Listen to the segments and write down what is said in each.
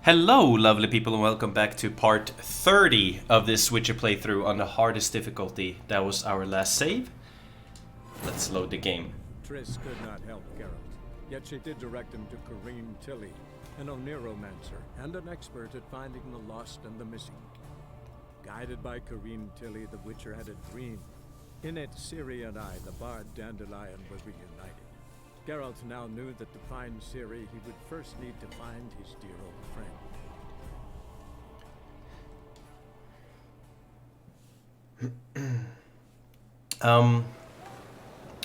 Hello, lovely people, and welcome back to part 30 of this Witcher playthrough on the hardest difficulty. That was our last save. Let's load the game. Triss could not help Geralt, yet she did direct him to Karim Tilly, an Oniromancer and an expert at finding the lost and the missing. Guided by Karim Tilly, the Witcher had a dream. In it, Ciri and I, the bard Dandelion, were reunited. Geralt now knew that to find Ciri, he would first need to find his dear old friend.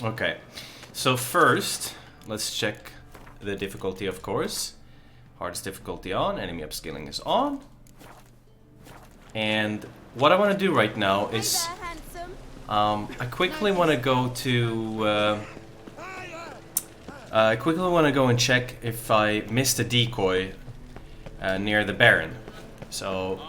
Okay. So first, let's check the difficulty, of course. Hardest difficulty on, enemy upscaling is on. And what I want to do right now is... I quickly want to go to... I quickly want to go and check if I missed a decoy near the Baron. So...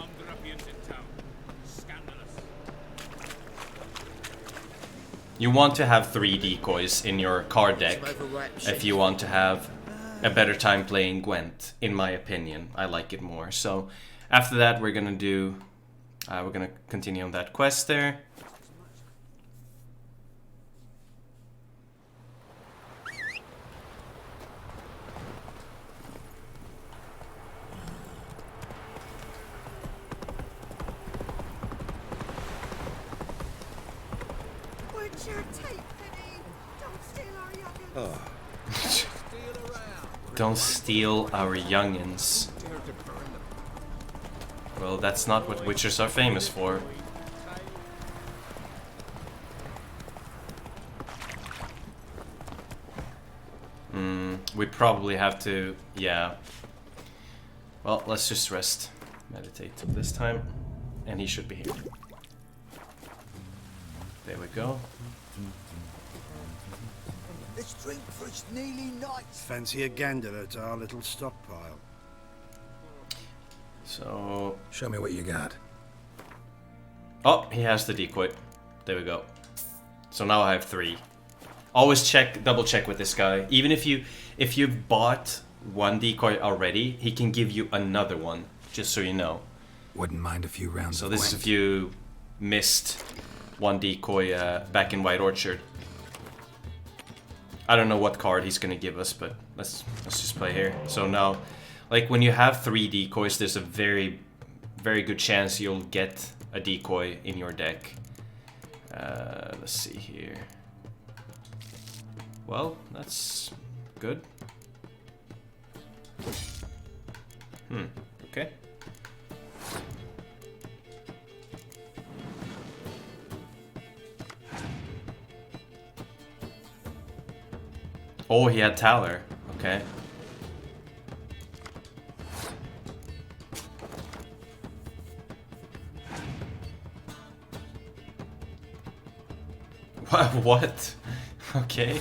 You want to have 3 decoys in your card deck if you want to have a better time playing Gwent, in my opinion. I like it more. So after that we're gonna do... we're gonna continue on that quest there. Don't steal our youngins. Well, that's not what Witchers are famous for. We probably have to... yeah. Well, let's just rest. Meditate this time. And he should be here. There we go. Let's drink for it's nearly night. Fancy a gander at our little stockpile. So... show me what you got. Oh, he has the decoy. There we go. So now I have 3. Always check, double check with this guy. Even if you've bought 1 decoy already, he can give you another one, just so you know. Wouldn't mind a few rounds. So this is if you missed 1 decoy back in White Orchard. I don't know what card he's gonna give us, but let's just play here. So now, like when you have 3 decoys, there's a very good chance you'll get a decoy in your deck. Let's see here. Well, that's good. Okay. Oh, he had Taller. Okay. What? Okay.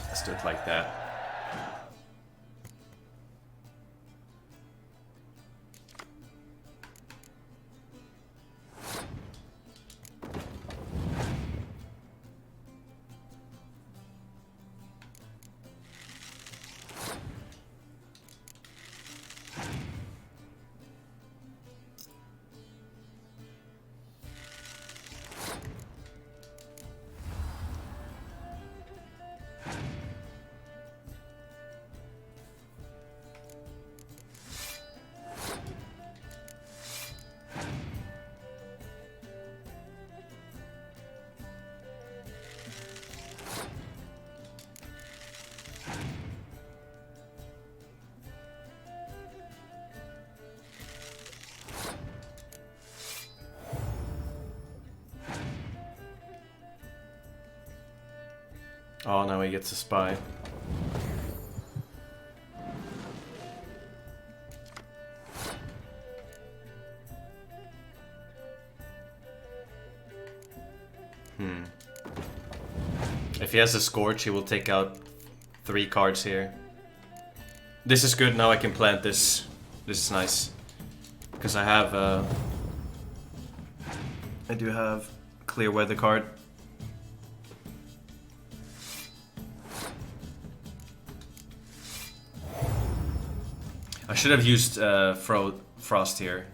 Let's do it like that. Oh, now he gets a spy. If he has a Scorch, he will take out 3 cards here. This is good, now I can plant this. This is nice. Because I have I do have clear weather card. I should have used Frost here.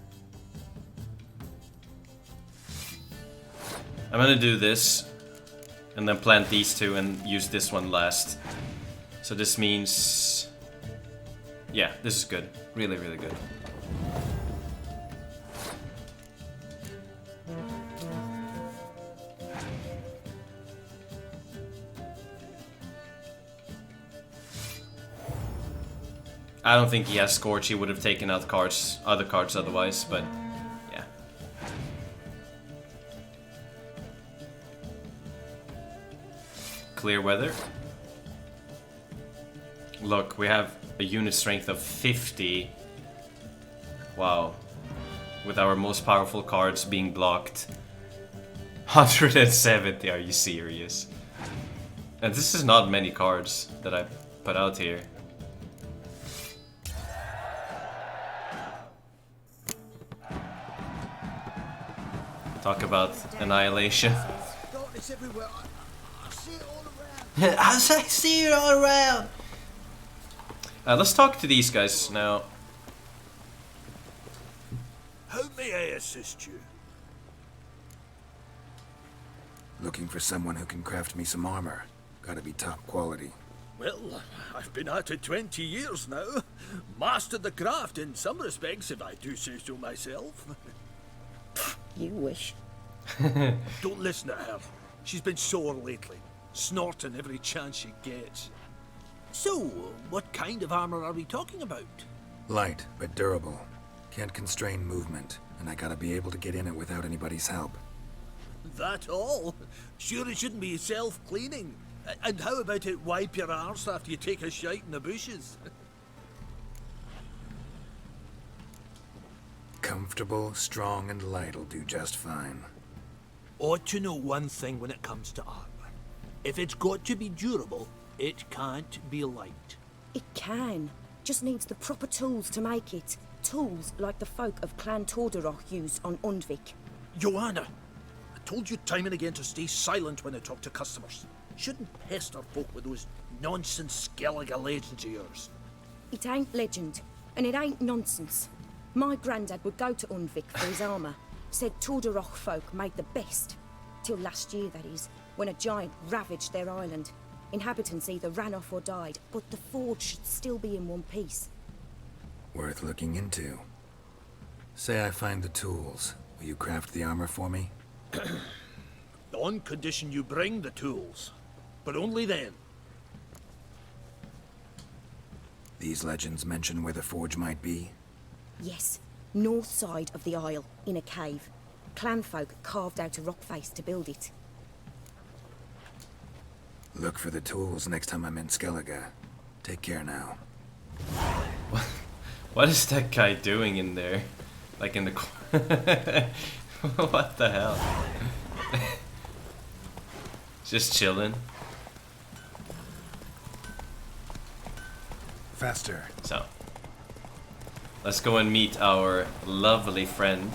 I'm gonna do this and then plant these two and use this one last. So this means, yeah, this is good. Really, really good. I don't think he has Scorch. He would have taken out cards, other cards otherwise, but yeah. Clear weather. Look, we have a unit strength of 50. Wow. With our most powerful cards being blocked. 170, are you serious? And this is not many cards that I put out here. Talk about annihilation. Darkness everywhere. I see it all around. I see it all around. Let's talk to these guys now. How may I assist you? Looking for someone who can craft me some armor. Gotta be top quality. Well, I've been at it 20 years now. Mastered the craft in some respects, if I do say so myself. You wish. Don't listen to her. She's been sore lately, snorting every chance she gets. So, what kind of armor are we talking about? Light, but durable. Can't constrain movement, and I gotta be able to get in it without anybody's help. That all? Sure it shouldn't be self-cleaning. And how about it wipe your arse after you take a shite in the bushes? Comfortable, strong, and light'll do just fine. Ought to know one thing when it comes to armor. If it's got to be durable, it can't be light. It can. Just needs the proper tools to make it. Tools like the folk of Clan Tordaroch used on Undvik. Joanna, I told you time and again to stay silent when I talk to customers. Shouldn't pester folk with those nonsense Skellige legends of yours. It ain't legend, and it ain't nonsense. My granddad would go to Undvik for his armour. Said Tordaroch folk made the best. Till last year, that is, when a giant ravaged their island. Inhabitants either ran off or died, but the forge should still be in one piece. Worth looking into. Say I find the tools. Will you craft the armor for me? On condition you bring the tools. But only then. These legends mention where the forge might be? Yes, north side of the isle, in a cave. Clanfolk carved out a rock face to build it. Look for the tools next time I'm in Skellige. Take care now. What is that guy doing in there? Like in the corner? What the hell? Just chilling. Faster. So, let's go and meet our lovely friend,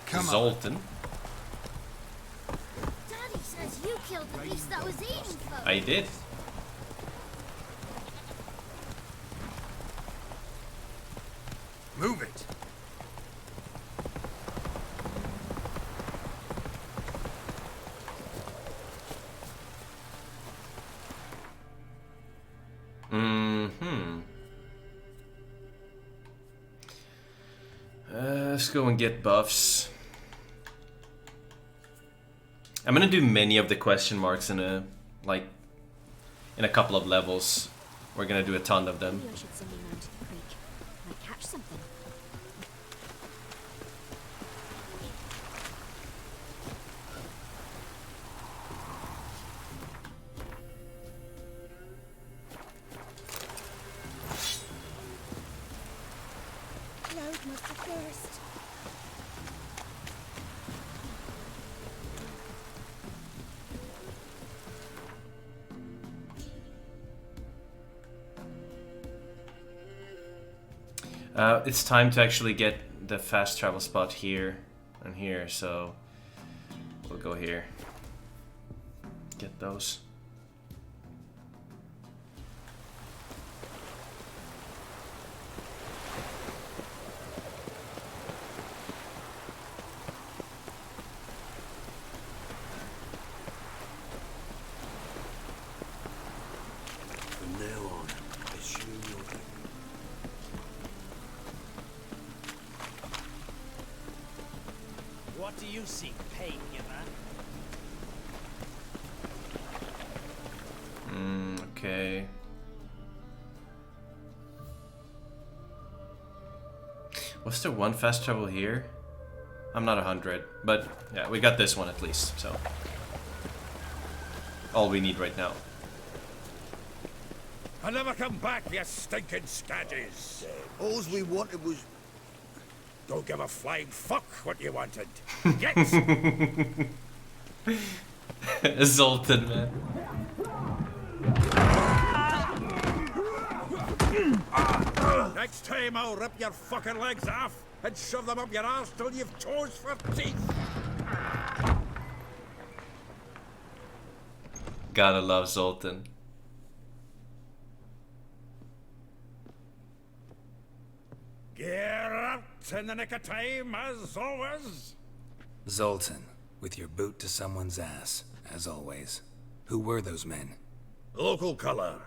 Zoltan. Daddy says you killed the beast that was eating folks. I did. Move it. Let's go and get buffs. I'm gonna do many of the question marks in a couple of levels. We're gonna do a ton of them. Maybe I should send you round to the creek. Might catch something. Cloud must have burst. It's time to actually get the fast travel spot here and here, so We'll go here. Get those. From now on, assume you're... What do you see, pain giver? Okay. Was there one fast travel here? I'm not 100, but yeah, we got this one at least, so. All we need right now. I'll never come back, you stinking scaddies. All we wanted was... Don't give a flying fuck what you wanted. Get! Zoltan, man. Next time I'll rip your fucking legs off and shove them up your arse till you've toes for teeth. Gotta love Zoltan. Gear out in the nick of time, as always. Zoltan, with your boot to someone's ass, as always. Who were those men? Local colour.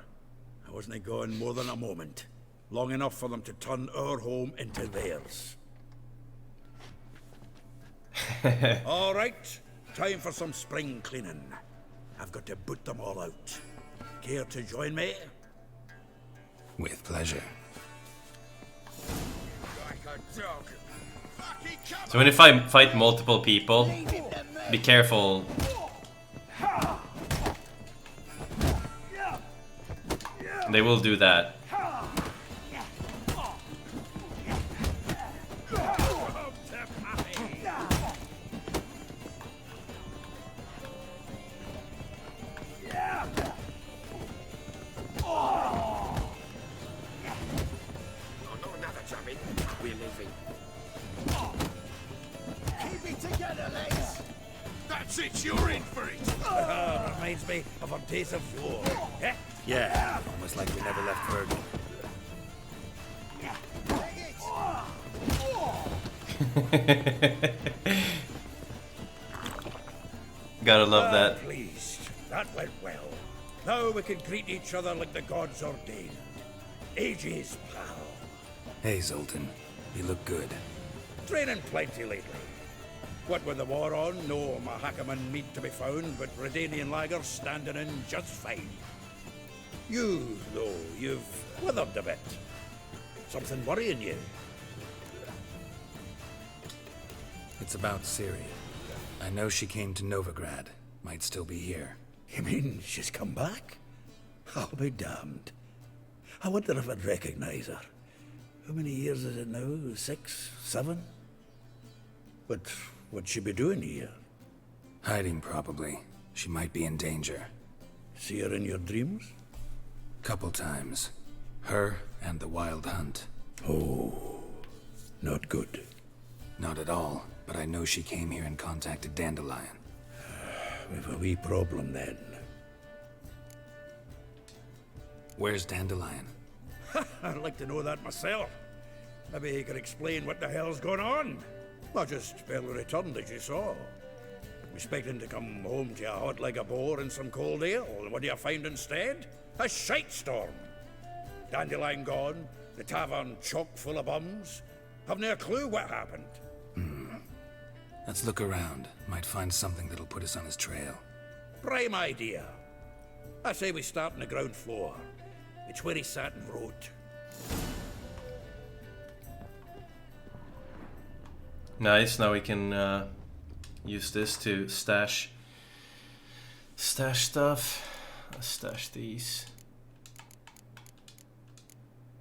I wasn't gone more than a moment. Long enough for them to turn our home into theirs. All right, time for some spring cleaning. I've got to boot them all out. Care to join me? With pleasure. So when you fight multiple people, be careful. They will do that. That's it, you're in for it! Reminds me of our days of war. Yeah, almost like we never left Virgin. Gotta love that. Pleased. That went well. Now we can greet each other like the gods ordained. Ages, pal. Hey, Zoltan. You look good. Training plenty lately. What with the war on, no Mahakaman meat to be found, but Redanian lagers standing in just fine. You, though, you've withered a bit. Something worrying you? It's about Ciri. I know she came to Novigrad. Might still be here. You mean she's come back? I'll be damned. I wonder if I'd recognize her. How many years is it now? 6, 7? But what'd she be doing here? Hiding, probably. She might be in danger. See her in your dreams? Couple times. Her and the Wild Hunt. Oh, not good. Not at all, but I know she came here and contacted Dandelion. We've a wee problem then. Where's Dandelion? I'd like to know that myself. Maybe he could explain what the hell's going on. I just barely returned, as you saw. Expecting to come home to a hot leg of boar and some cold ale. What do you find instead? A shite storm. Dandelion gone, the tavern chock full of bums. Haven't a clue what happened. Let's look around. Might find something that'll put us on his trail. Prime idea. I say we start on the ground floor. It's where he sat and wrote. Nice, now we can use this to stash stuff. Let's stash these.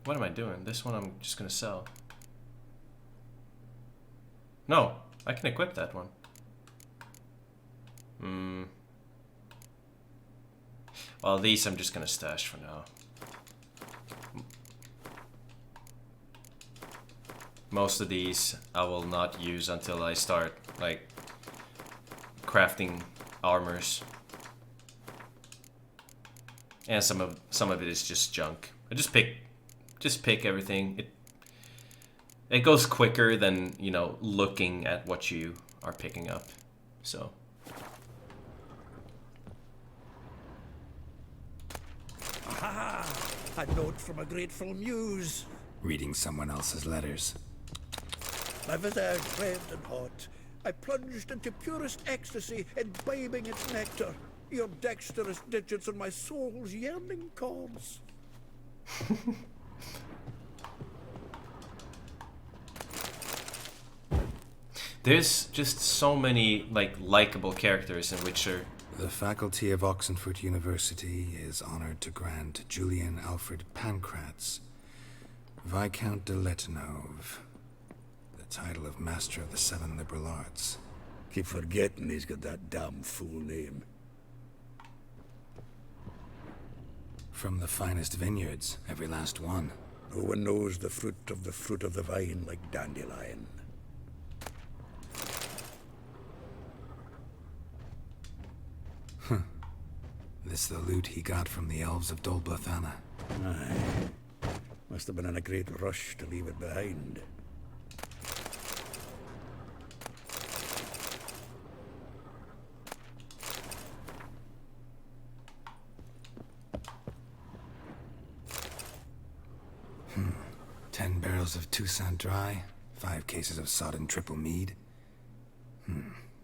What am I doing? This one I'm just gonna sell. No, I can equip that one. Well, these I'm just gonna stash for now. Most of these I will not use until I start like crafting armors. And some of it is just junk. I just pick everything. It goes quicker than, you know, looking at what you are picking up. So Aha! A note from a grateful muse. Reading someone else's letters. My visage red and hot. I plunged into purest ecstasy, imbibing its nectar. Your dexterous digits on my soul's yearning chords. there's just so many likable characters in Witcher. The faculty of Oxenford University is honored to grant Julian Alfred Pancratz, Viscount de Letenove, the title of Master of the Seven Liberal Arts. Keep forgetting he's got that damn full name. From the finest vineyards, every last one. No one knows the fruit of the vine like Dandelion. This the loot he got from the elves of Dol Blathanna. Aye. Must have been in a great rush to leave it behind. Hmm. 10 barrels of Toussaint Dry, 5 cases of sodden triple mead.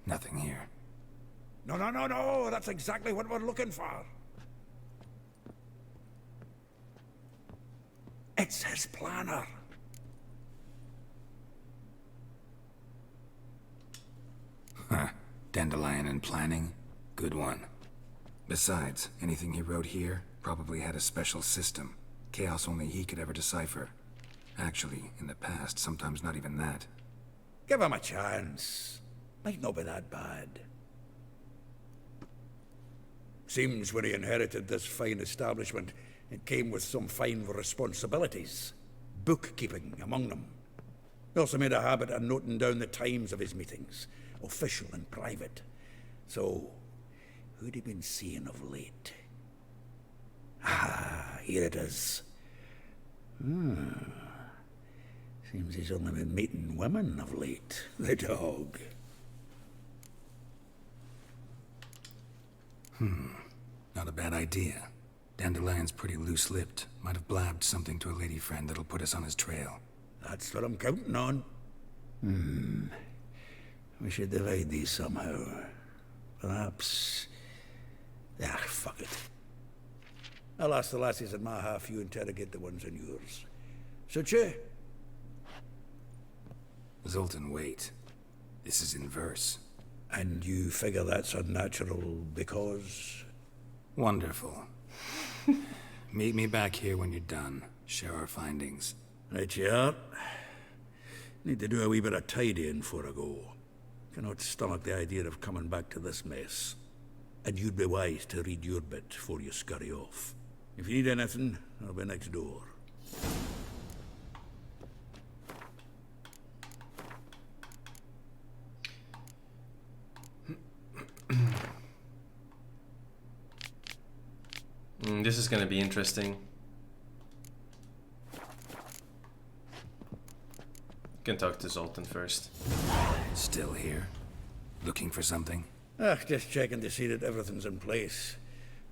Nothing here. No, that's exactly what we're looking for. It's his planner. Huh. Dandelion and planning? Good one. Besides, anything he wrote here probably had a special system. Chaos only he could ever decipher. Actually, in the past, sometimes not even that. Give him a chance. Might not be that bad. Seems when he inherited this fine establishment, it came with some fine responsibilities. Bookkeeping among them. He also made a habit of noting down the times of his meetings, official and private. So, who'd he been seeing of late? Ah, here it is. Seems he's only been meeting women of late. The dog. Not a bad idea. Dandelion's pretty loose-lipped. Might have blabbed something to a lady friend that'll put us on his trail. That's what I'm counting on. We should divide these somehow. Perhaps... fuck it. I'll ask the lassies in my half, you interrogate the ones in yours. Suit you? Zoltan, wait. This is in verse. And you figure that's unnatural because... Wonderful. Meet me back here when you're done. Share our findings. Right you are. Need to do a wee bit of tidying before I go. Cannot stomach the idea of coming back to this mess. And you'd be wise to read your bit before you scurry off. If you need anything, I'll be next door. This is gonna be interesting. Can talk to Zoltan first. Still here? Looking for something? Just checking to see that everything's in place.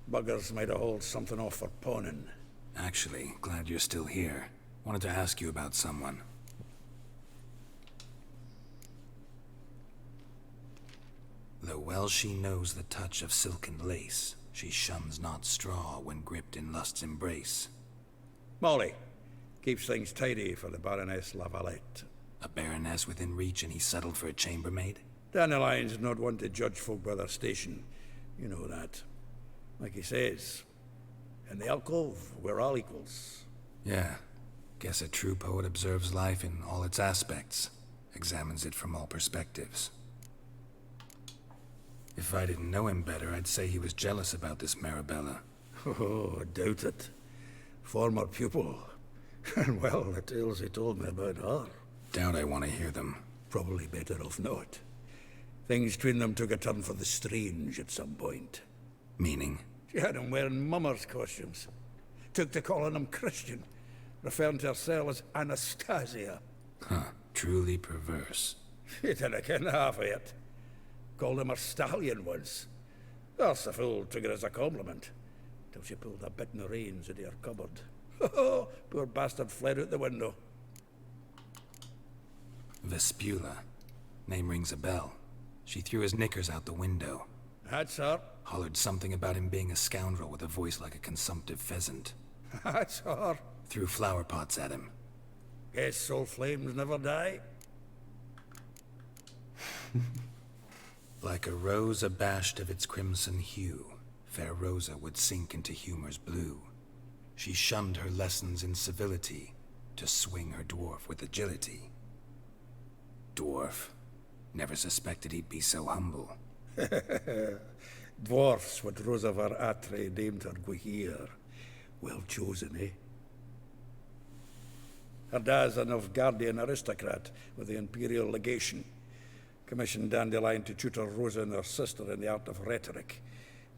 Buggers might have hauled something off for pawning. Actually, glad you're still here. Wanted to ask you about someone. Though well she knows the touch of silken lace, she shuns not straw when gripped in lust's embrace. Molly. Keeps things tidy for the Baroness Lavalette. A baroness within reach and he settled for a chambermaid? Dandelion's not one to judge folk by their station. You know that. Like he says, in the alcove, we're all equals. Yeah. Guess a true poet observes life in all its aspects. Examines it from all perspectives. If I didn't know him better, I'd say he was jealous about this Marabella. Oh, I doubt it. Former pupil. And well, the tales he told me about her. Doubt I want to hear them. Probably better off not. Things between them took a turn for the strange at some point. Meaning? She had him wearing mummers' costumes. Took to calling him Christian, referring to herself as Anastasia. Huh, truly perverse. He didn't ken half of it. Called him her stallion once. That's the fool took it as a compliment. Till she pulled a bit in the reins into her cupboard. Oh, poor bastard fled out the window. Vespula. Name rings a bell. She threw his knickers out the window. That's her. Hollered something about him being a scoundrel with a voice like a consumptive pheasant. That's her. Threw flower pots at him. Guess soul flames never die. Like a rose abashed of its crimson hue, fair Rosa would sink into humor's blue. She shunned her lessons in civility to swing her dwarf with agility. Dwarf. Never suspected he'd be so humble. Dwarfs, what Rosa var Atre deemed her Guihir. Well chosen, eh? Her dad's a Novgardian aristocrat with the Imperial Legation. Commissioned Dandelion to tutor Rosa and her sister in the art of rhetoric.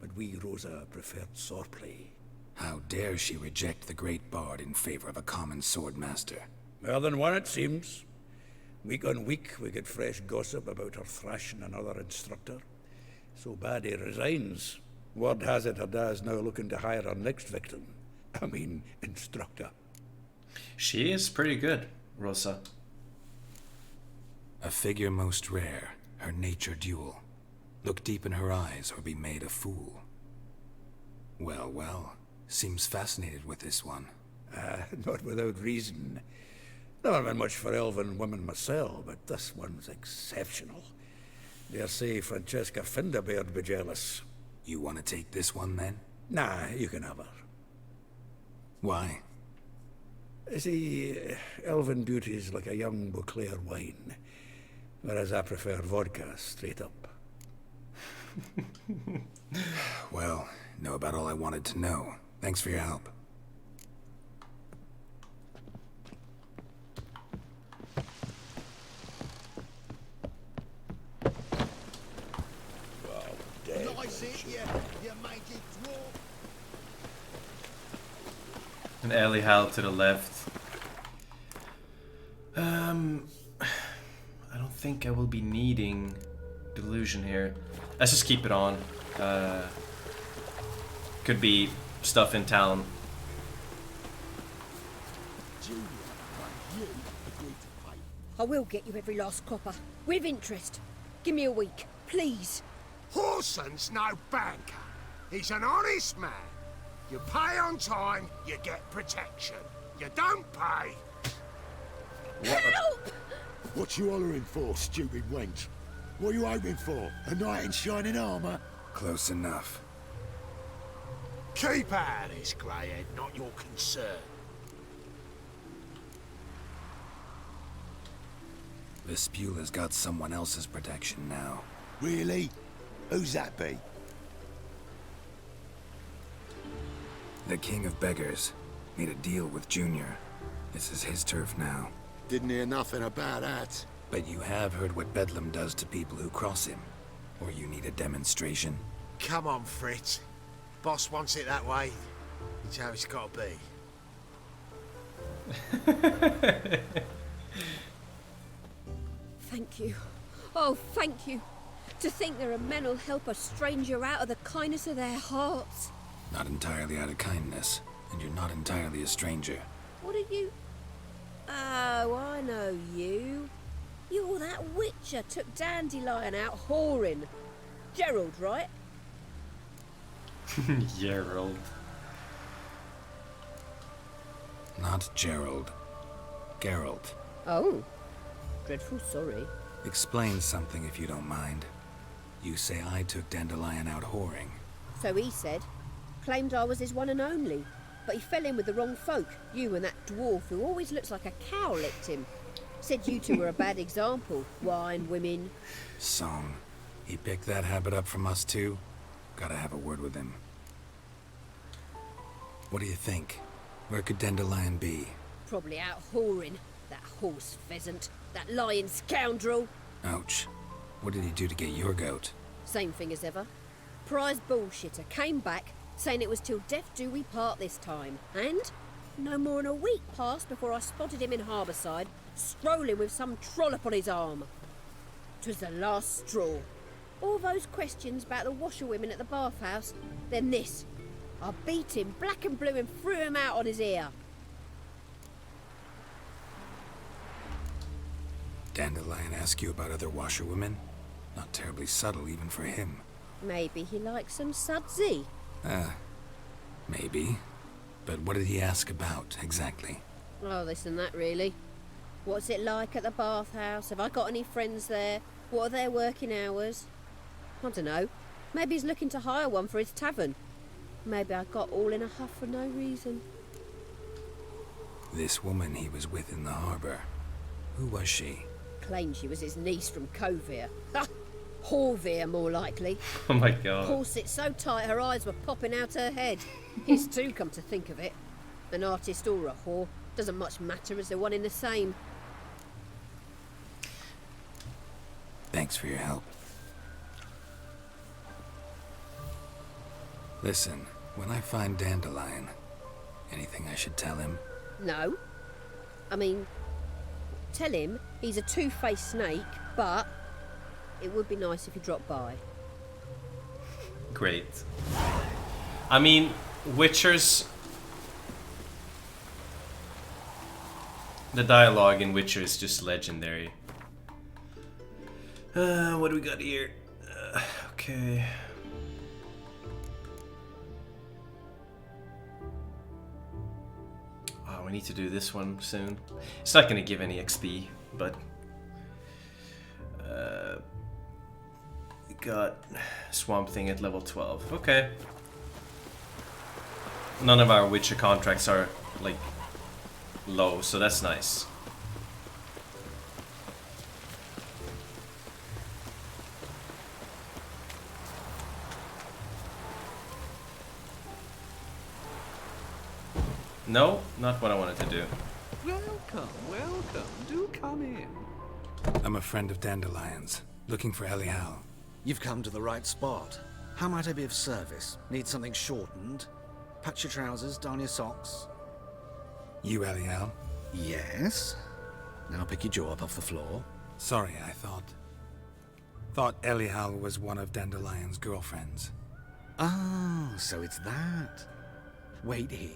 But we, Rosa, preferred swordplay. How dare she reject the great bard in favor of a common swordmaster? More than one, it seems. Week on week, we get fresh gossip about her thrashing another instructor. So bad he resigns. Word has it her dad's now looking to hire her next victim. I mean, instructor. She is pretty good, Rosa. A figure most rare, her nature dual. Look deep in her eyes or be made a fool. Well, well, seems fascinated with this one. Not without reason. Never been much for elven women myself, but this one's exceptional. Dare say Francesca Finderbeard be jealous. You want to take this one, then? Nah, you can have her. Why? See, elven beauty's like a young Beauclair wine, whereas I prefer vodka straight up. Well, know about all I wanted to know. Thanks for your help. An alley hall to the left. I don't think I will be needing delusion here. Let's just keep it on. Could be stuff in town. I will get you every last copper. With interest. Give me a week, please. Horson's no banker. He's an honest man. You pay on time, you get protection. You don't pay. Help! What you hollering for, stupid wench? What you hoping for? A knight in shining armor? Close enough. Keep out of this, greyhead, not your concern. Vespula's got someone else's protection now. Really? Who's that be? The King of Beggars made a deal with Junior. This is his turf now. Didn't hear nothing about that. But you have heard what Bedlam does to people who cross him. Or you need a demonstration? Come on, Fritz. Boss wants it that way. It's how it's got to be. Thank you. Oh, thank you. To think there are men who'll help a stranger out of the kindness of their hearts. Not entirely out of kindness, and you're not entirely a stranger. What are you? Oh, I know you. You're that witcher took Dandelion out whoring. Gerald, right? Gerald. Not Gerald. Geralt. Oh. Dreadful sorry. Explain something if you don't mind. You say I took Dandelion out whoring. So he said. Claimed I was his one and only. But he fell in with the wrong folk. You and that dwarf who always looks like a cow licked him. Said you two were a bad example. Wine, women. Song. He picked that habit up from us too? Gotta have a word with him. What do you think? Where could Dandelion be? Probably out whoring. That horse pheasant. That lying scoundrel. Ouch. What did he do to get your goat? Same thing as ever. Prize bullshitter came back saying it was till death do we part this time. And no more than a week passed before I spotted him in Harbourside, strolling with some trollop on his arm. 'Twas the last straw. All those questions about the washerwomen at the bathhouse, then this. I beat him black and blue and threw him out on his ear. Dandelion ask you about other washerwomen? Not terribly subtle even for him. Maybe he likes some sudsy. Maybe. But what did he ask about, exactly? Oh, this and that, really. What's it like at the bathhouse? Have I got any friends there? What are their working hours? I don't know. Maybe he's looking to hire one for his tavern. Maybe I got all in a huff for no reason. This woman he was with in the harbour. Who was she? Claimed she was his niece from Covere. Ha! Horvere, more likely. Oh my god. Corset so tight her eyes were popping out her head. His too, come to think of it. An artist or a whore doesn't much matter as they're one in the same. Thanks for your help. Listen, when I find Dandelion, anything I should tell him? No. I mean, tell him he's a two-faced snake, but it would be nice if he dropped by. Great. I mean, Witcher's... The dialogue in Witcher is just legendary. What do we got here? Okay. Oh, we need to do this one soon. It's not going to give any XP, but... we got Swamp Thing at level 12. Okay. None of our Witcher contracts are, like, low, so that's nice. No, not what I wanted to do. Welcome, welcome. Do come in. I'm a friend of Dandelion's, looking for Elial. You've come to the right spot. How might I be of service? Need something shortened? Patch your trousers, darn your socks. You Elial? Yes. Now pick your jaw up off the floor. Sorry, I thought Elial was one of Dandelion's girlfriends. Oh, so it's that. Wait here.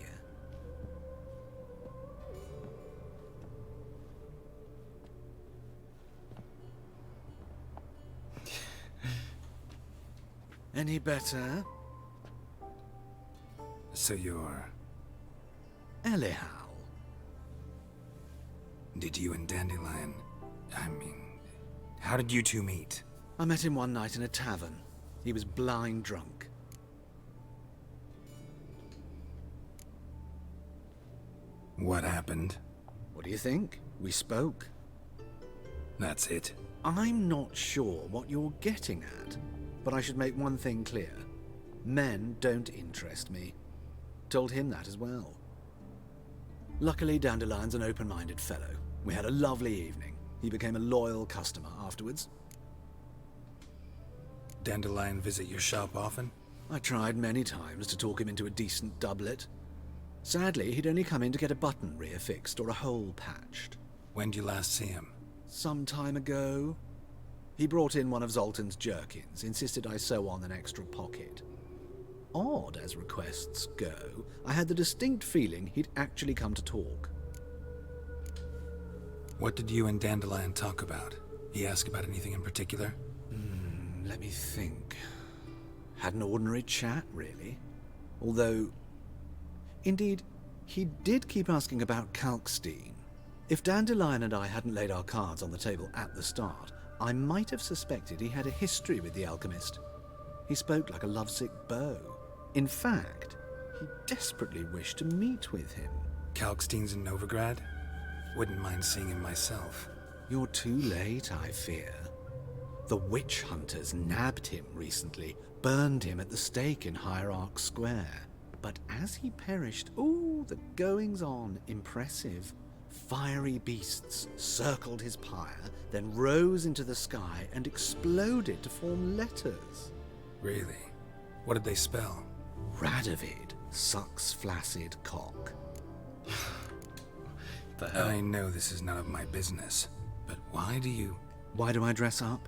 Any better? So you're... Elial. Did you and Dandelion... how did you two meet? I met him one night in a tavern. He was blind drunk. What happened? What do you think? We spoke. That's it. I'm not sure what you're getting at, but I should make one thing clear. Men don't interest me. Told him that as well. Luckily, Dandelion's an open-minded fellow. We had a lovely evening. He became a loyal customer afterwards. Dandelion visit your shop often? I tried many times to talk him into a decent doublet. Sadly, he'd only come in to get a button reaffixed or a hole patched. When did you last see him? Some time ago. He brought in one of Zoltan's jerkins, insisted I sew on an extra pocket. Odd as requests go, I had the distinct feeling he'd actually come to talk. What did you and Dandelion talk about? He ask about anything in particular? Let me think. Had an ordinary chat, really. Although, indeed, he did keep asking about Kalkstein. If Dandelion and I hadn't laid our cards on the table at the start, I might have suspected he had a history with the alchemist. He spoke like a lovesick beau. In fact, he desperately wished to meet with him. Kalkstein's in Novigrad? Wouldn't mind seeing him myself. You're too late, I fear. The witch hunters nabbed him recently, burned him at the stake in Hierarch Square. But as he perished, the goings-on, impressive. Fiery beasts circled his pyre, then rose into the sky and exploded to form letters. Really? What did they spell? Radovid sucks flaccid cock. The hell? I know this is none of my business, but why do I dress up?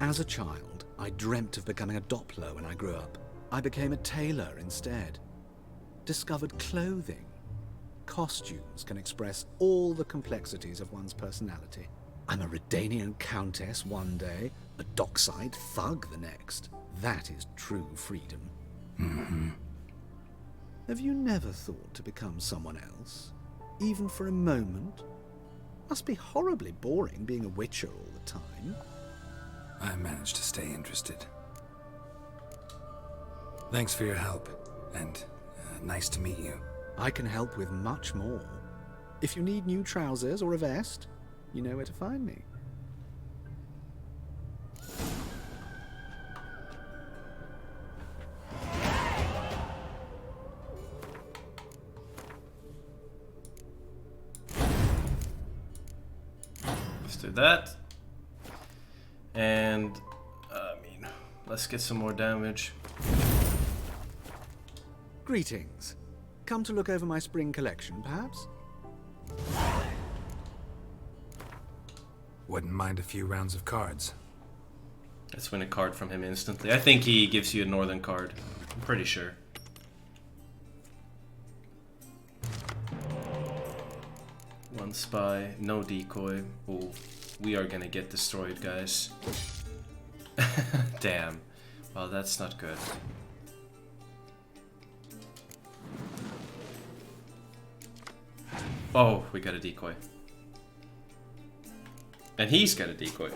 As a child, I dreamt of becoming a Doppler when I grew up. I became a tailor instead. Discovered clothing. Costumes can express all the complexities of one's personality. I'm a Redanian countess one day, a dockside thug the next. That is true freedom. Mm-hmm. Have you never thought to become someone else? Even for a moment? Must be horribly boring being a witcher all the time. I managed to stay interested. Thanks for your help, and nice to meet you. I can help with much more. If you need new trousers or a vest, you know where to find me. Let's do that. And, let's get some more damage. Greetings. Come to look over my spring collection, perhaps? Wouldn't mind a few rounds of cards. Let's win a card from him instantly. I think he gives you a northern card. I'm pretty sure. One spy, no decoy. Ooh, we are gonna get destroyed, guys. Damn. Well, that's not good. Oh, we got a decoy. And he's got a decoy.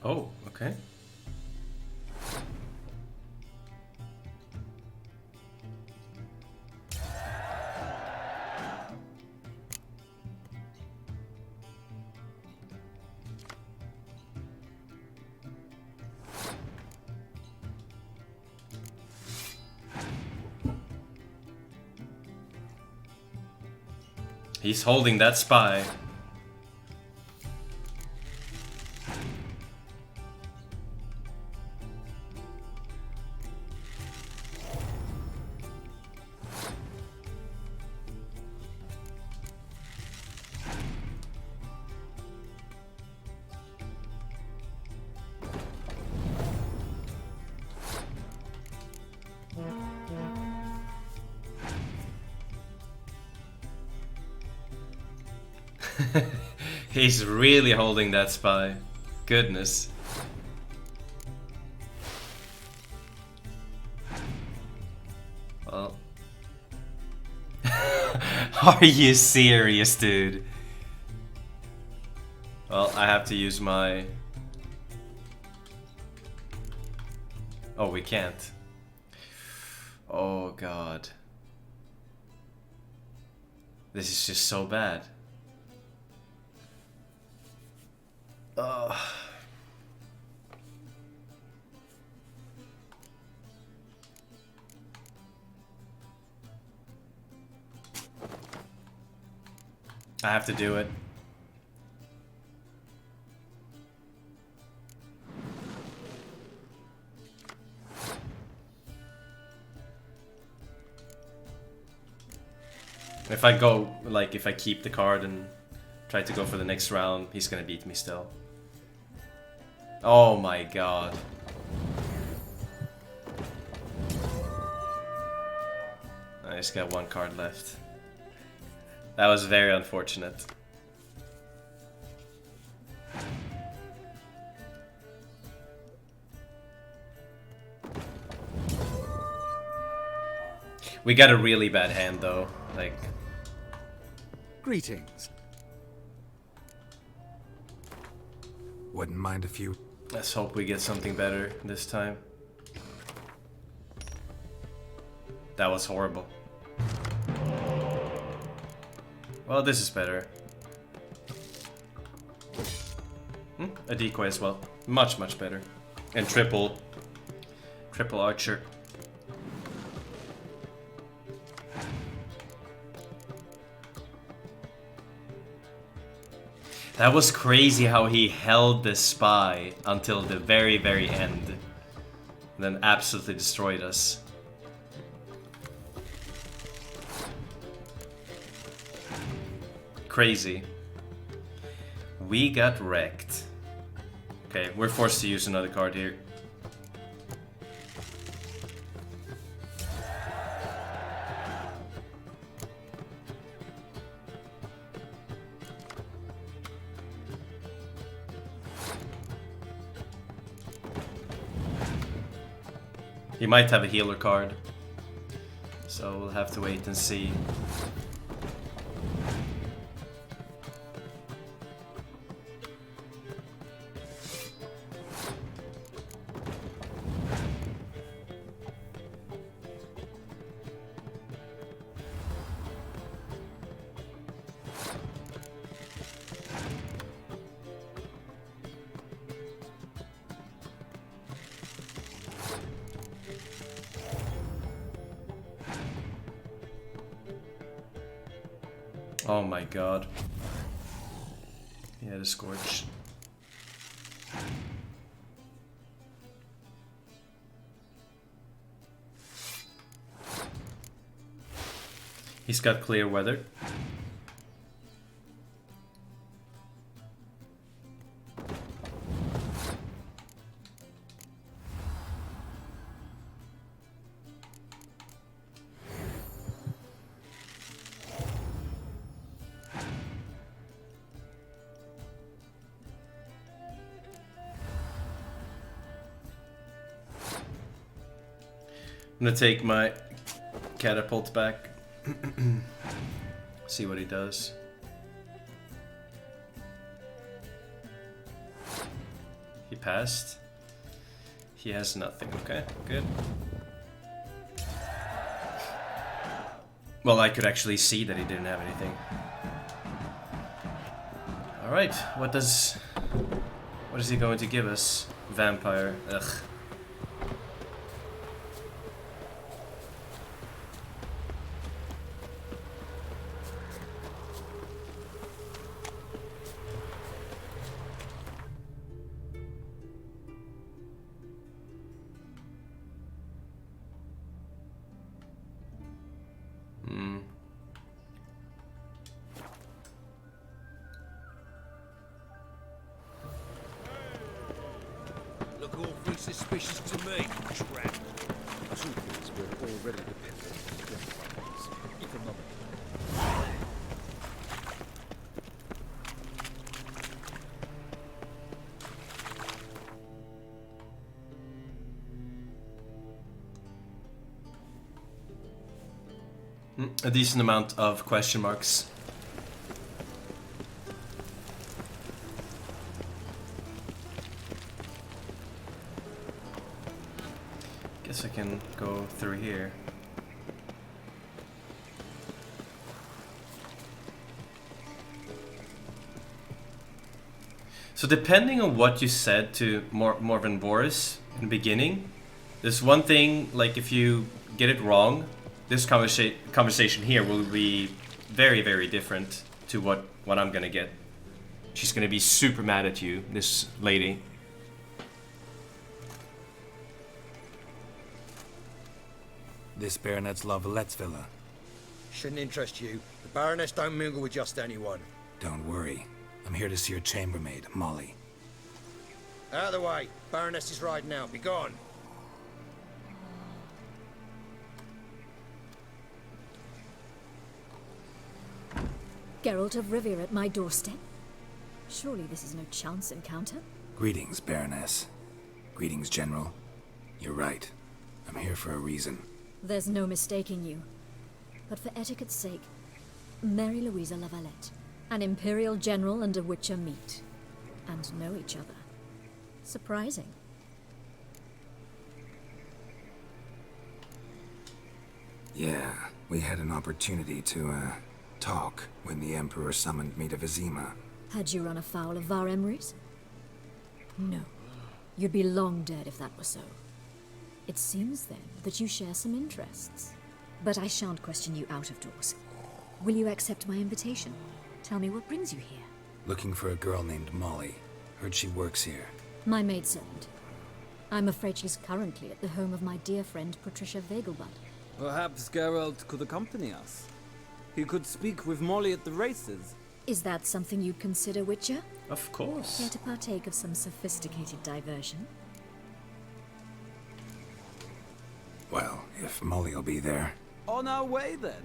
Oh, okay. He's holding that spy. He's really holding that spy. Goodness. Well. Are you serious, dude? Well, I have to use my... Oh, we can't. Oh, God. This is just so bad. I have to do it. If I go, like, if I keep the card and try to go for the next round, he's gonna beat me still. Oh my god. guy's got one card left. That was very unfortunate. We got a really bad hand though, like... Greetings. Wouldn't mind a few. Let's hope we get something better this time. That was horrible. Well, this is better. A decoy as well. Much, much better. And triple archer. That was crazy how he held the spy until the very, very end. And then absolutely destroyed us. Crazy. We got wrecked. Okay, we're forced to use another card here. He might have a healer card, so we'll have to wait and see. Oh my god. He had a scorch. He's got clear weather. I'm gonna take my catapult back. See what he does. He passed. He has nothing. Okay, good. Well, I could actually see that he didn't have anything. Alright, what is he going to give us? Vampire. Ugh. Look awfully suspicious to me, trap. The truth is, we're already dependent on the grandfathers. Economically. A decent amount of question marks. Guess I can go through here. So depending on what you said to Morven Boris in the beginning, there's one thing, like if you get it wrong, this conversation here will be very, very different to what I'm gonna get. She's gonna be super mad at you, this lady. This Baronet's La Vallette's villa. Shouldn't interest you. The Baroness don't mingle with just anyone. Don't worry. I'm here to see your chambermaid, Molly. Out of the way. Baroness is riding out. Be gone. Geralt of Rivia at my doorstep? Surely this is no chance encounter? Greetings, Baroness. Greetings, General. You're right. I'm here for a reason. There's no mistaking you. But for etiquette's sake, Mary Louisa Lavalette, an Imperial General and a Witcher meet, and know each other. Surprising. Yeah, we had an opportunity to, talk when the Emperor summoned me to Vizima. Had you run afoul of Var Emrys? No. You'd be long dead if that were so. It seems, then, that you share some interests. But I shan't question you out of doors. Will you accept my invitation? Tell me what brings you here. Looking for a girl named Molly. Heard she works here. My maidservant. I'm afraid she's currently at the home of my dear friend Patricia Vegelbud. Perhaps Geralt could accompany us. He could speak with Molly at the races. Is that something you'd consider, Witcher? Of course. Care to partake of some sophisticated diversion? Well, if Molly'll be there. On our way, then.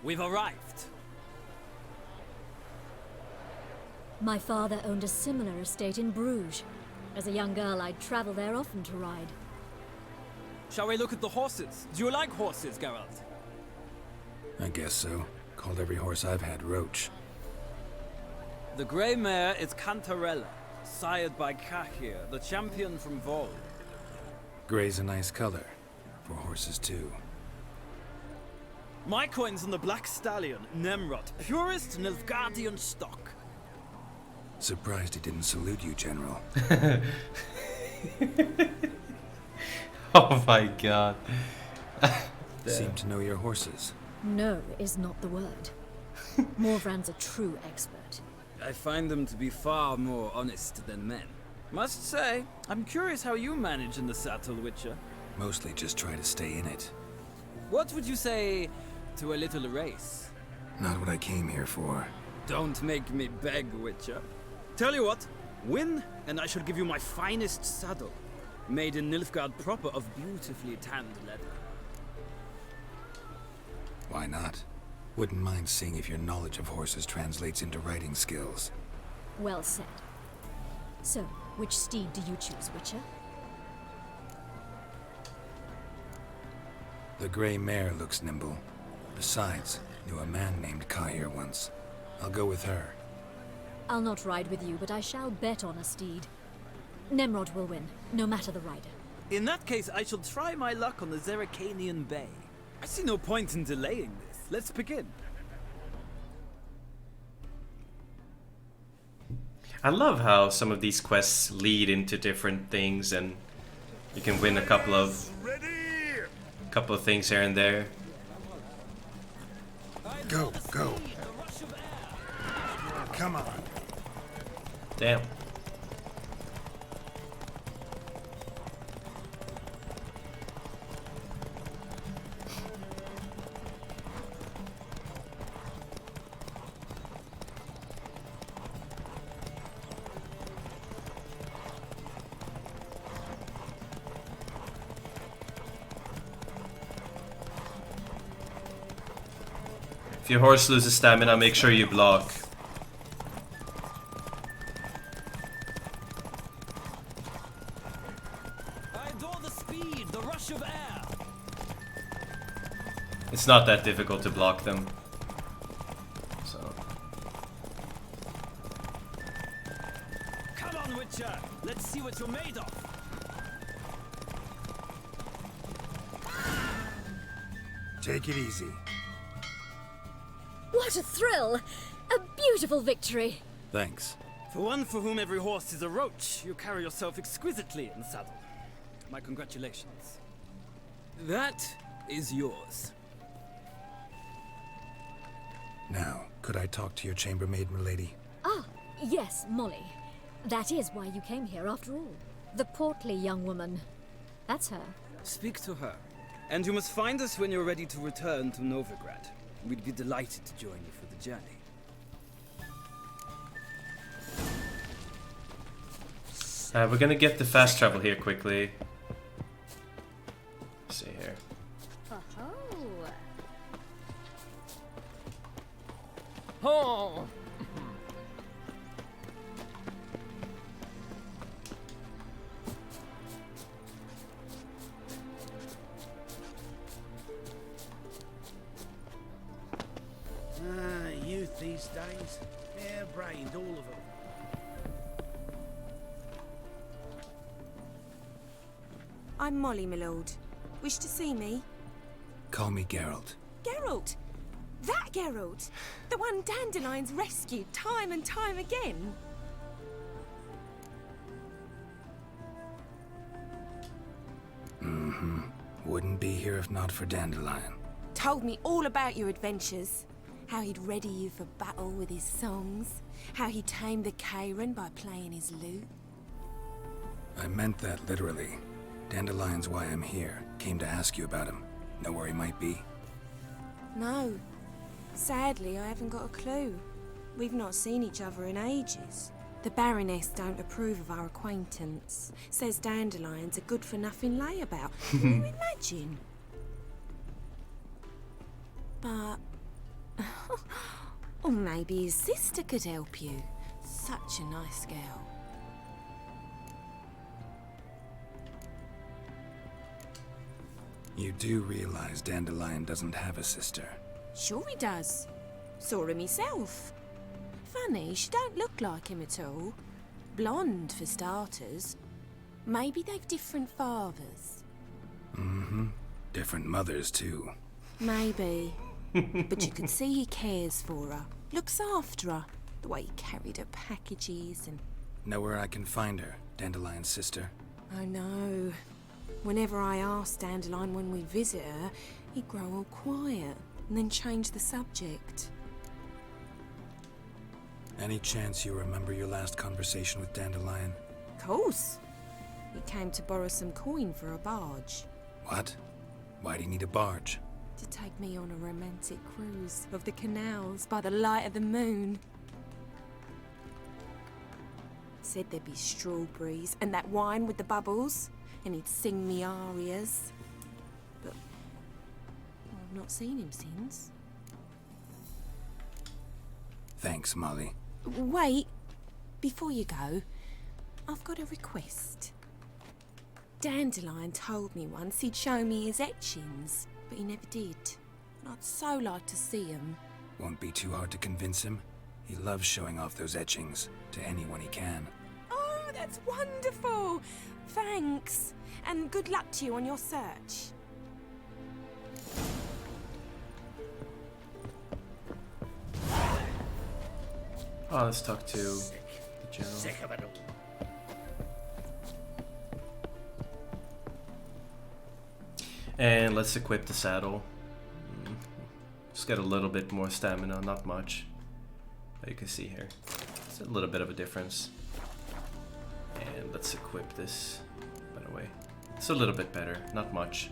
We've arrived. My father owned a similar estate in Bruges. As a young girl, I'd travel there often to ride. Shall we look at the horses? Do you like horses, Geralt? I guess so. Called every horse I've had Roach. The grey mare is Cantarella, sired by Cahir, the champion from Vol. Grey's a nice color. For horses, too. My coin's on the Black Stallion, Nemrod, purest Nilfgaardian stock. Surprised he didn't salute you, General. Oh my god. Seem to know your horses. No is not the word. Morvran's a true expert. I find them to be far more honest than men. Must say, I'm curious how you manage in the saddle, Witcher. Mostly just try to stay in it. What would you say to a little race? Not what I came here for. Don't make me beg, Witcher. Tell you what, win, and I shall give you my finest saddle. Made in Nilfgaard proper of beautifully tanned leather. Why not? Wouldn't mind seeing if your knowledge of horses translates into riding skills. Well said. So, which steed do you choose, Witcher? The grey mare looks nimble. Besides, knew a man named Cahir once. I'll go with her. I'll not ride with you, but I shall bet on a steed. Nemrod will win, no matter the rider. In that case, I shall try my luck on the Zerrikanian Bay. I see no point in delaying this. Let's begin. I love how some of these quests lead into different things, and you can win a couple of things here and there. Go, go. Come on. Damn. If your horse loses stamina, make sure you block. I adore the speed, the rush of air. It's not that difficult to block them. So. Come on, Witcher. Let's see what you're made of. Take it easy. What a thrill! A beautiful victory! Thanks. For one for whom every horse is a roach, you carry yourself exquisitely in the saddle. my congratulations. That is yours. Now, could I talk to your chambermaid, milady? Ah, yes, Molly. That is why you came here after all. The portly young woman. That's her. Speak to her. And you must find us when you're ready to return to Novigrad. We'd be delighted to join you for the journey. We're gonna get the fast travel here quickly. Let's see here. Oh. Youth these days, hair-brained, all of them. I'm Molly, my lord. Wish to see me? Call me Geralt. Geralt! That Geralt! The one Dandelion's rescued time and time again! Mm-hmm. Wouldn't be here if not for Dandelion. Told me all about your adventures. How he'd ready you for battle with his songs. How he tamed the Karen by playing his lute. I meant that literally. Dandelion's why I'm here. Came to ask you about him. Know where he might be? No. Sadly, I haven't got a clue. We've not seen each other in ages. The Baroness don't approve of our acquaintance. Says Dandelion's a good-for-nothing layabout. Can you imagine? But... or maybe his sister could help you. Such a nice girl. You do realize Dandelion doesn't have a sister? Sure he does. Saw him himself. Funny, she don't look like him at all. Blonde, for starters. Maybe they've different fathers. Mm-hmm. Different mothers, too. Maybe. But you can see he cares for her. Looks after her. The way he carried her packages and... Know where I can find her, Dandelion's sister? I know. Whenever I ask Dandelion when we visit her, he'd grow all quiet and then change the subject. Any chance you remember your last conversation with Dandelion? Course. He came to borrow some coin for a barge. What? Why'd he need a barge? To take me on a romantic cruise of the canals by the light of the moon. Said there'd be strawberries and that wine with the bubbles, and he'd sing me arias. But I've not seen him since. Thanks, Molly. Wait, before you go, I've got a request. Dandelion told me once he'd show me his etchings, but he never did. And I'd so like to see them. Won't be too hard to convince him. He loves showing off those etchings to anyone he can. Oh, that's wonderful! Thanks, and good luck to you on your search. Oh, let's talk to the general. Sick of it all. And let's equip the saddle. Just get a little bit more stamina, not much. But you can see here, it's a little bit of a difference. And let's equip this, by the way. It's a little bit better, not much.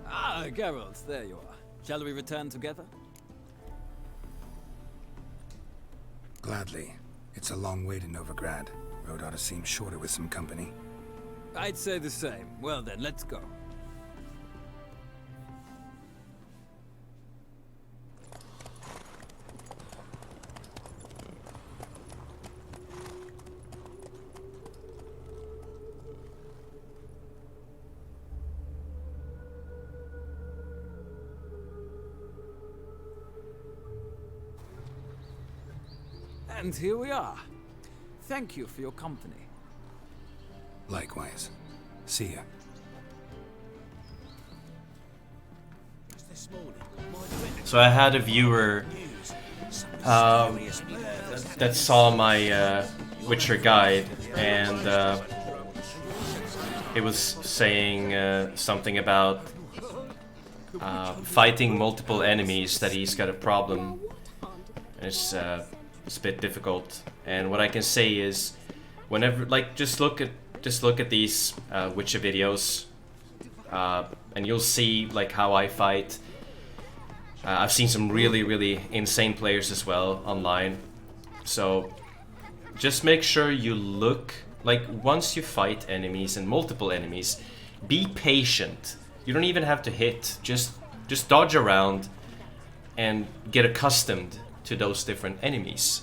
Ah, Geralt, there you are. Shall we return together? Gladly. It's a long way to Novigrad. Road ought to seem shorter with some company. I'd say the same. Well then, let's go. And here we are. Thank you for your company. Likewise. See ya. So I had a viewer that saw my Witcher guide, and it was saying something about fighting multiple enemies, that he's got a problem. It's a bit difficult, and what I can say is, whenever, like, just look at these Witcher videos, and you'll see like how I fight. I've seen some really insane players as well online, so just make sure you look, like, once you fight enemies and multiple enemies, be patient. You don't even have to hit, just dodge around and get accustomed to those different enemies.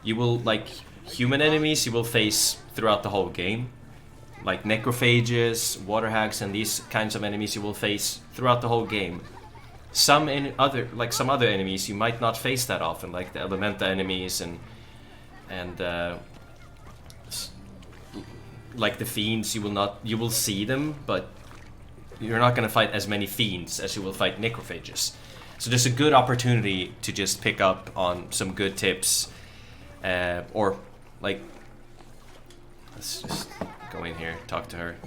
You will, like, human enemies you will face throughout the whole game, like necrophages, water hags, and these kinds of enemies you will face throughout the whole game. Some other enemies you might not face that often, like the Elementa enemies and like the fiends, you will see them, but you're not gonna fight as many fiends as you will fight necrophages. So there's a good opportunity to just pick up on some good tips, or like, let's just go in here, talk to her.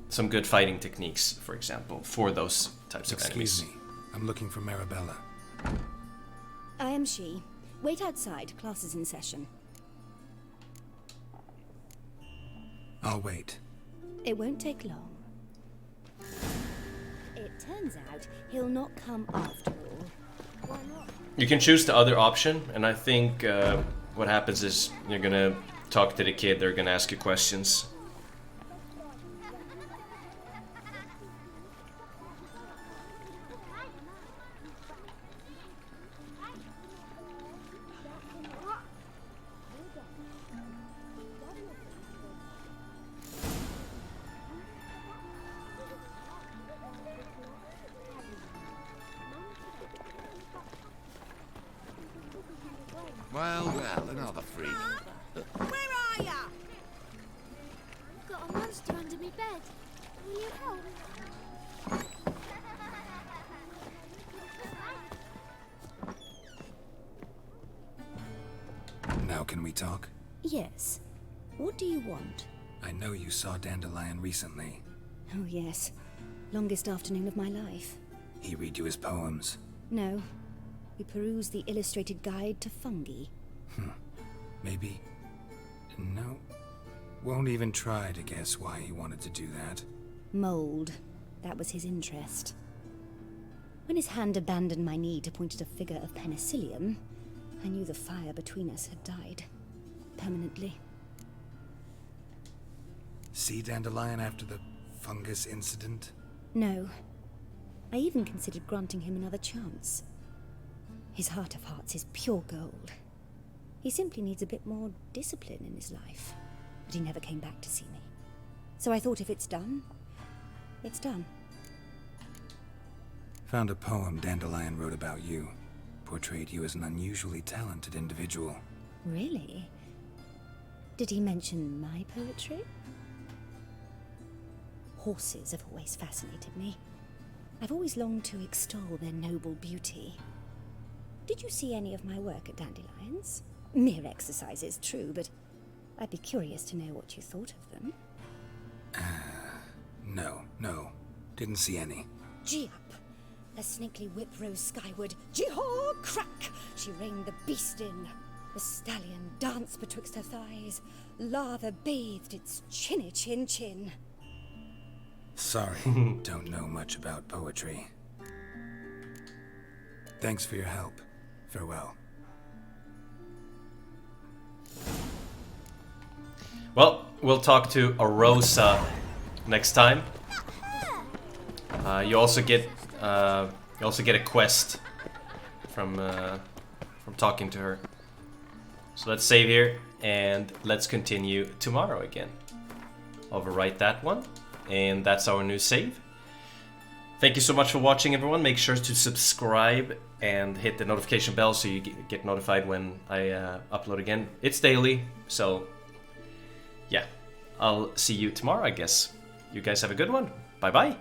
Some good fighting techniques, for example, for those types of enemies. Excuse me, I'm looking for Marabella. I am she. Wait outside, class is in session. I'll wait. It won't take long. It turns out he'll not come after all. Why not? You can choose the other option, and I think what happens is you're gonna talk to the kid, they're gonna ask you questions. Well, another freak. Where are ya? I've got a monster under my bed. Will you help? Now can we talk? Yes. What do you want? I know you saw Dandelion recently. Oh, yes. Longest afternoon of my life. He read you his poems? No. We perused the illustrated guide to fungi. Maybe. No. Won't even try to guess why he wanted to do that. Mold. That was his interest. When his hand abandoned my knee to point at a figure of penicillium, I knew the fire between us had died. Permanently. See Dandelion after the fungus incident? No. I even considered granting him another chance. His heart of hearts is pure gold. He simply needs a bit more discipline in his life. But he never came back to see me. So I thought if it's done, it's done. Found a poem Dandelion wrote about you. Portrayed you as an unusually talented individual. Really? Did he mention my poetry? Horses have always fascinated me. I've always longed to extol their noble beauty. Did you see any of my work at Dandelion's? Mere exercises, true, but I'd be curious to know what you thought of them. No. Didn't see any. Gee up! A snakely whip rose skyward. Jee-haw! Crack! She reined the beast in. The stallion danced betwixt her thighs. Lava bathed its chinny chin. Sorry, don't know much about poetry. Thanks for your help. Farewell. Well, we'll talk to Arosa next time. You also get a quest from talking to her. So let's save here and let's continue tomorrow again. Overwrite that one, and that's our new save. Thank you so much for watching, everyone. Make sure to subscribe and hit the notification bell so you get notified when I upload again. It's daily, so yeah. I'll see you tomorrow, I guess. You guys have a good one. Bye-bye.